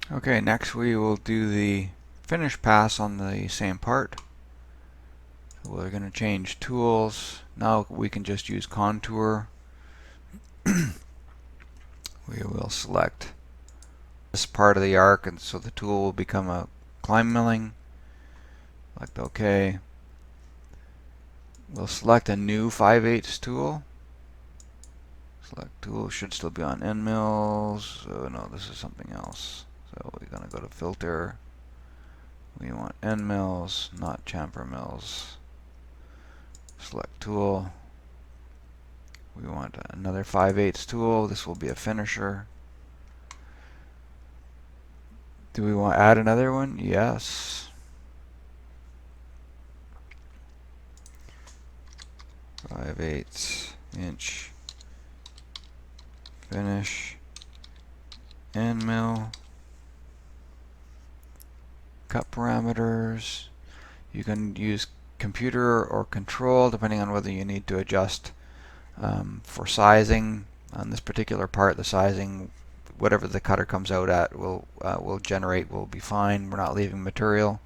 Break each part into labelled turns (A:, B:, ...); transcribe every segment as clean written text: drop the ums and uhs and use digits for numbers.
A: Okay, next we will do the finish pass on the same part. So we're going to change tools. Now we can just use contour. We will select this part of the arc, and so the tool will become a climb milling. Select OK. We'll select a new 5/8 tool. Select tool, should still be on end mills. Oh no, this is something else. So we're going to go to filter. We want end mills, not chamfer mills. Select tool. We want another 5/8 tool. This will be a finisher. Do we want to add another one? Yes. 5/8 inch finish end mill. Cut parameters. You can use computer or control depending on whether you need to adjust for sizing. On this particular part, the sizing, whatever the cutter comes out at, will generate, will be fine. We're not leaving material,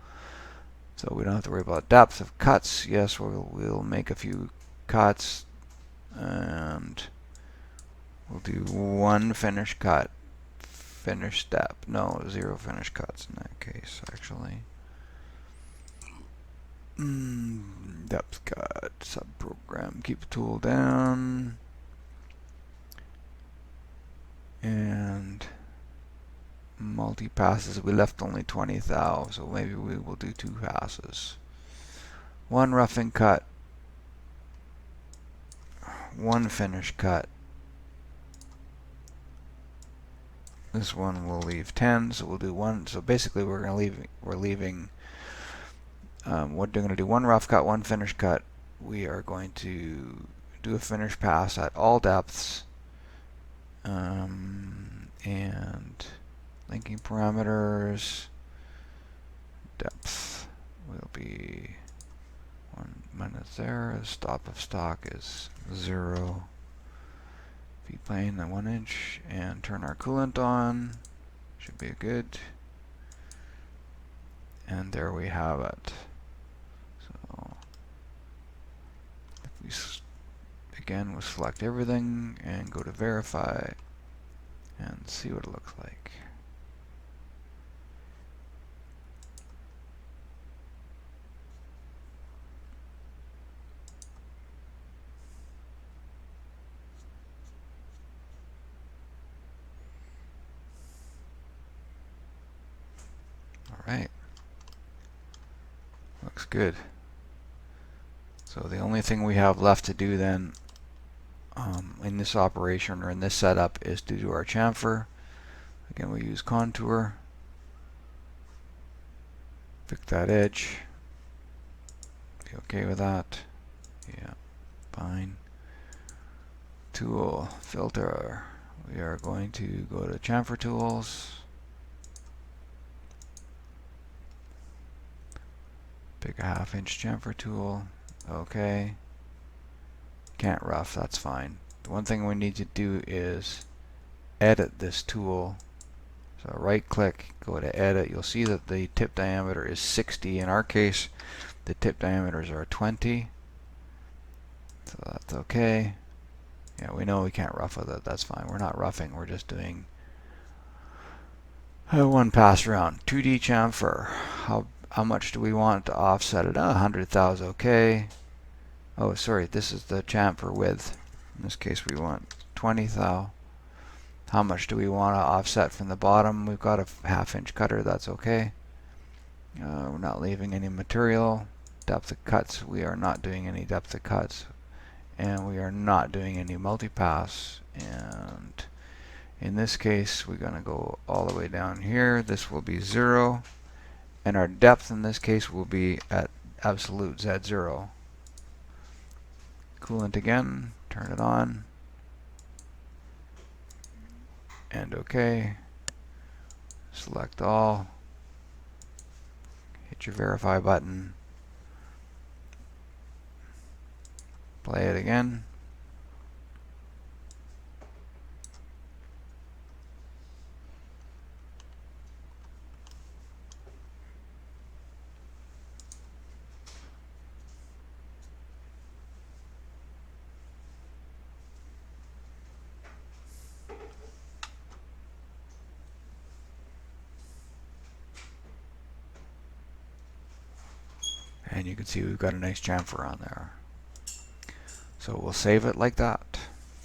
A: so we don't have to worry about depth of cuts. Yes, we'll make a few cuts, and we'll do one finish cut. Finish step. No, 0 finish cuts in that case, actually. Depth cut, subprogram, keep the tool down. And multi-passes, we left only 20 thou, so maybe we will do 2 passes. 1 roughing cut, 1 finish cut. This one will leave 10, so we'll do 1. So basically we're leaving we're going to do 1 rough cut, 1 finish cut. We are going to do a finish pass at all depths, and linking parameters, depth will be 1 minute there. The stop of stock is 0. V-plane at 1 inch, and turn our coolant on. Should be good. And there we have it. So if we again, we'll select everything and go to verify and see what it looks like. Alright. Looks good. So the only thing we have left to do then in this operation or in this setup is to do our chamfer. Again, we use contour. Pick that edge. Be okay with that. Yeah, fine. Tool, filter. We are going to go to chamfer tools. Pick a 1/2 inch chamfer tool. Okay. Can't rough, that's fine. The one thing we need to do is edit this tool. So right click, go to edit. You'll see that the tip diameter is 60. In our case, the tip diameters are 20. So that's okay. Yeah, we know we can't rough with it. That's fine. We're not roughing. We're just doing 1 pass around. 2D chamfer. How much do we want to offset it? 100 thou is okay. Oh, sorry. This is the chamfer width. In this case, we want 20 thou. How much do we want to offset from the bottom? We've got a 1/2 inch cutter. That's okay. We're not leaving any material. Depth of cuts. We are not doing any depth of cuts. And we are not doing any multipass. And in this case, we're going to go all the way down here. This will be 0. And our depth in this case will be at absolute Z0. Coolant again. Turn it on. And OK. Select all. Hit your verify button. Play it again. And you can see we've got a nice chamfer on there. So we'll save it like that.